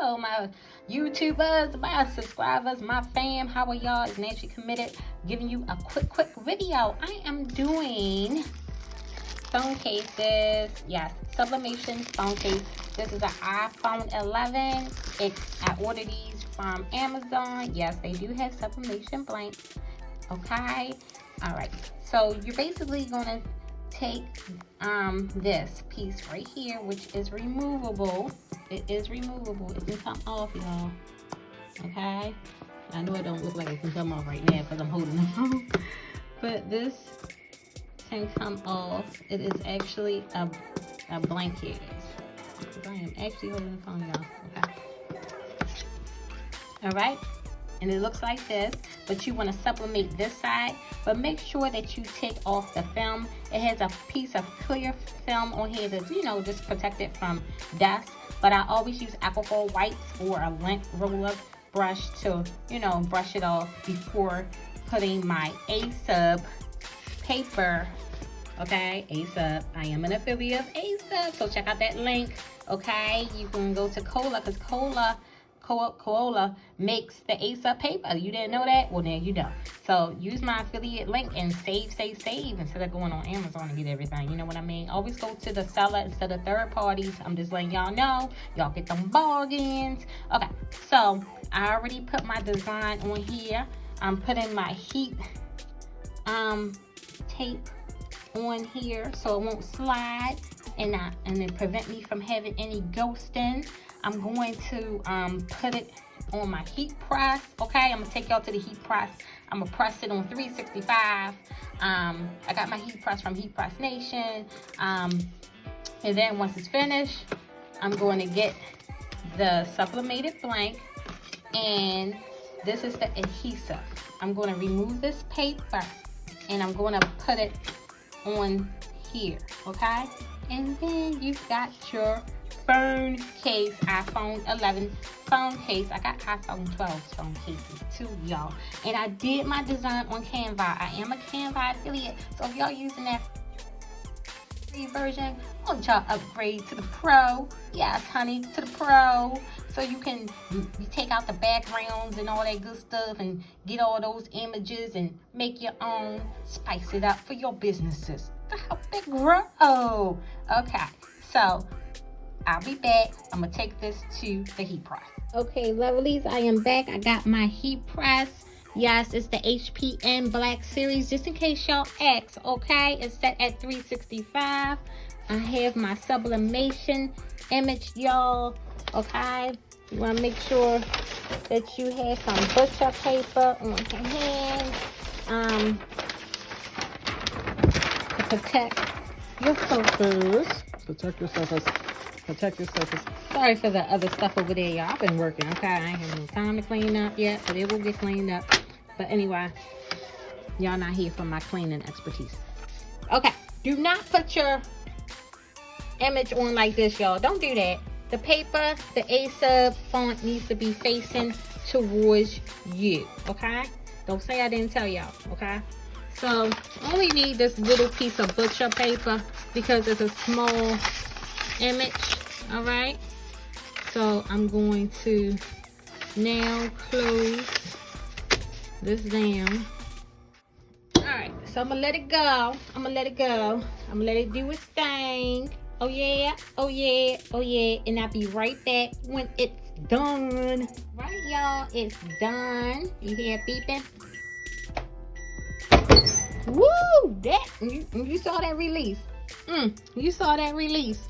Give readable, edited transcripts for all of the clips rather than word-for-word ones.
Hello, my YouTubers, my subscribers, my fam. How are y'all? It's Nancy Committed, giving you a quick video. I am doing phone cases. Yes, Sublimation phone case. This is an iPhone 11. I ordered these from Amazon. Yes, they do have sublimation blanks. Okay. All right. So you're basically gonna take this piece right here, which is removable. It is removable. It can come off, y'all. Okay. I know it don't look like it can come off right now because I'm holding it. But this can come off. It is actually a blanket. I am actually holding the phone, y'all. Okay. All right. And it looks like this, but you want to sublimate this side, but make sure that you take off the film. It has a piece of clear film on here to, just protect it from dust. But I always use alcohol wipes or a lint roller brush to, brush it off before putting my A-Sub paper. Okay, A-Sub. I am an affiliate of A-Sub, so check out that link. Okay, you can go to Cola, because Cola makes the A-Sub paper. You didn't know that? Well, now you know. So use my affiliate link and save instead of going on Amazon and get everything. You know what I mean? Always go to the seller instead of third parties. I'm just letting y'all know. Y'all get them bargains. Okay, so I already put my design on here. I'm putting my heat tape on here so it won't slide and it prevent me from having any ghosting. I'm going to put it on my heat press. Okay, I'm gonna take y'all to the heat press. I'm gonna press it on 365. I got my heat press from Heat Press Nation. And then once it's finished, I'm going to get the sublimated blank, and this is the adhesive. I'm going to remove this paper and I'm going to put it on here. Okay, and then you've got your phone case, iPhone 11 phone case. I got iPhone 12 phone cases too, y'all. And I did my design on Canva. I am a Canva affiliate, so if y'all using that free version, why don't y'all upgrade to the Pro? Yes, honey, to the Pro. So you can take out the backgrounds and all that good stuff and get all those images and make your own. Spice it up for your businesses to help it grow. Okay, so I'll be back. I'm gonna take this to the heat press. Okay, lovelies, I am back. I got my heat press. Yes, it's the HPN Black Series, just in case y'all ask. Okay, it's set at 365. I have my sublimation image, y'all. Okay, you want to make sure that you have some butcher paper on your hands to protect your surface. Protect your surface. Sorry for the other stuff over there, y'all. I've been working, okay? I ain't have no time to clean up yet, but it will get cleaned up. But anyway, y'all not here for my cleaning expertise. Okay, do not put your image on like this, y'all. Don't do that. The paper, the A-Sub font needs to be facing towards you, okay? Don't say I didn't tell y'all, okay? So, only need this little piece of butcher paper because it's a small image. All right, so I'm going to now close this down. All right, so I'm gonna let it go. I'm gonna let it do its thing. Oh yeah, and I'll be right back when it's done. Right, y'all, it's done. You hear it beeping? Woo! That you saw that release. You saw that release.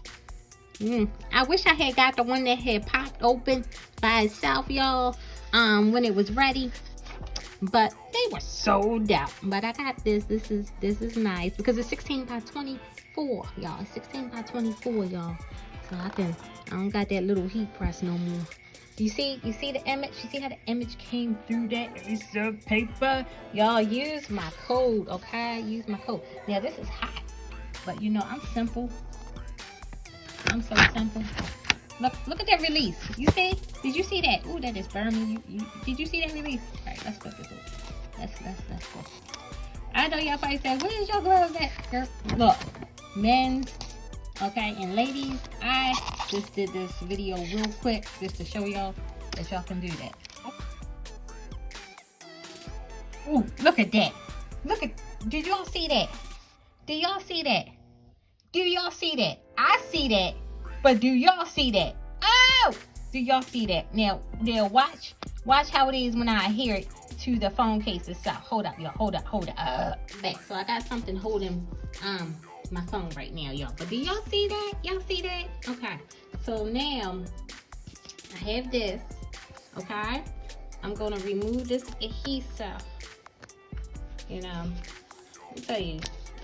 I wish I had got the one that had popped open by itself, y'all, when it was ready. But they were sold out. But I got this. This is nice because it's 16 by 24, y'all. It's 16 by 24, y'all. So I don't got that little heat press no more. You see the image? You see how the image came through that A-Sub paper? Y'all use my code, okay? Use my code. Now this is hot, but I'm simple. I'm so simple. Look at that release. You see? Did you see that? Ooh, that is burning. Did you see that release? All right, let's put this over. Let's go. I know y'all probably said, where's your gloves at, girl? Look, men's Okay, and ladies, I just did this video real quick just to show y'all that y'all can do that. Ooh, look at that. Look at, did y'all see that? Do y'all see that? Do y'all see that? I see that, but do y'all see that? Oh, do y'all see that? Now watch how it is when I adhere it to the phone case itself. Hold up, y'all. Hold up. Back. So I got something holding my phone right now, y'all. But do y'all see that? Y'all see that? Okay. So now I have this. Okay. I'm gonna remove this adhesive. You know, let me tell you.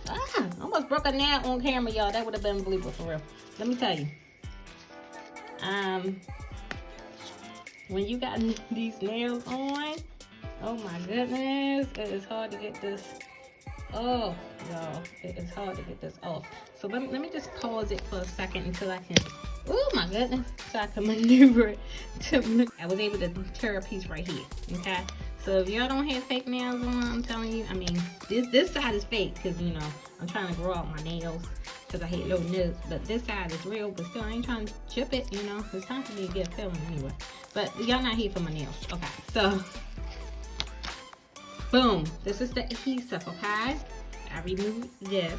I almost broke a nail on camera, y'all. That would have been unbelievable for real. Let me tell you. When you got these nails on, oh my goodness, it is hard to get this off, y'all. It is hard to get this off. So let me just pause it for a second until I can, oh my goodness, so I can maneuver it. I was able to tear a piece right here, okay? So if y'all don't have fake nails on, I'm telling you, I mean, this side is fake because, you know, I'm trying to grow out my nails because I hate low nails. But this side is real, but still, I ain't trying to chip it, you know. It's time for me to get a filling anyway. But y'all not here for my nails. Okay, so, boom. This is the adhesive, okay? I removed this.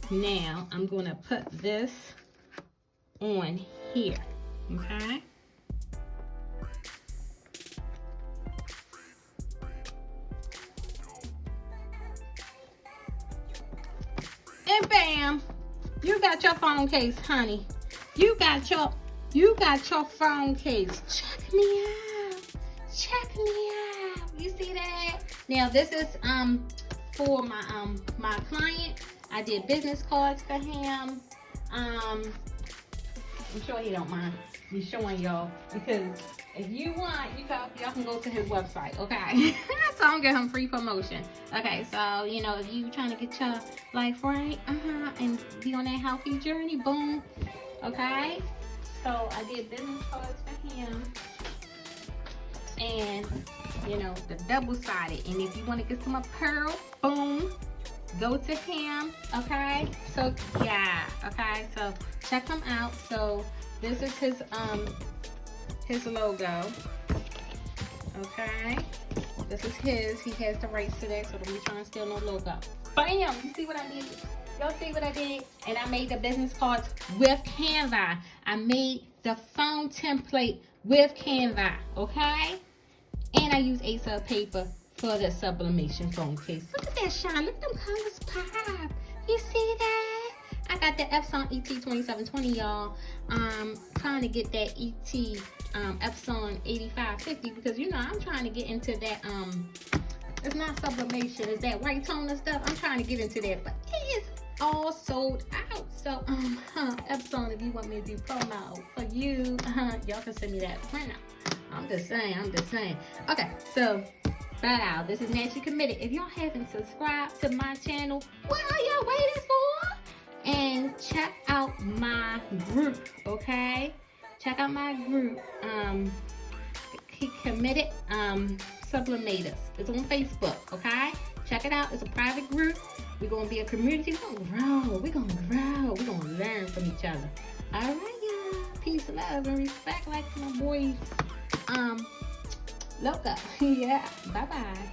Now, I'm going to put this on here, okay? And bam, you got your phone case, honey. You got your phone case. Check me out. Check me out. You see that? Now this is for my client. I did business cards for him. I'm sure he don't mind me showing y'all, because if you want, y'all can go to his website, okay? So I'm giving him free promotion. Okay, so you know, if you trying to get your life right, and be on that healthy journey, boom. Okay, so I did business cards for him, and you know, the double-sided. And if you want to get some apparel, boom, go to him. Okay, so yeah, okay, so check him out. So this is his logo. Okay, this is his. He has the rights to that, so don't be trying to steal no logo. Bam! You see what I did? Y'all see what I did? And I made the business cards with Canva. I made the phone template with Canva. Okay, and I use A-sub paper for the sublimation phone case. Look at that shine. Look at them colors pop. You see that? I got the Epson ET 2720, y'all. Trying to get that ET Epson 8550, because you know I'm trying to get into that. It's not sublimation, it's that white toner stuff. I'm trying to get into that, but it is all sold out. So Epson, if you want me to do promo for you, y'all can send me that printout. I'm just saying. Okay, so wow, this is Naturally Committed. If y'all haven't subscribed to my channel, what are y'all waiting for? And check out my group, okay? Check out my group, Committed Sublimators. It's on Facebook, okay? Check it out. It's a private group. We're gonna be a community. We're gonna grow. We're gonna learn from each other. All right, y'all. Peace, love, and respect, like my boys. Loco. Yeah. Bye bye.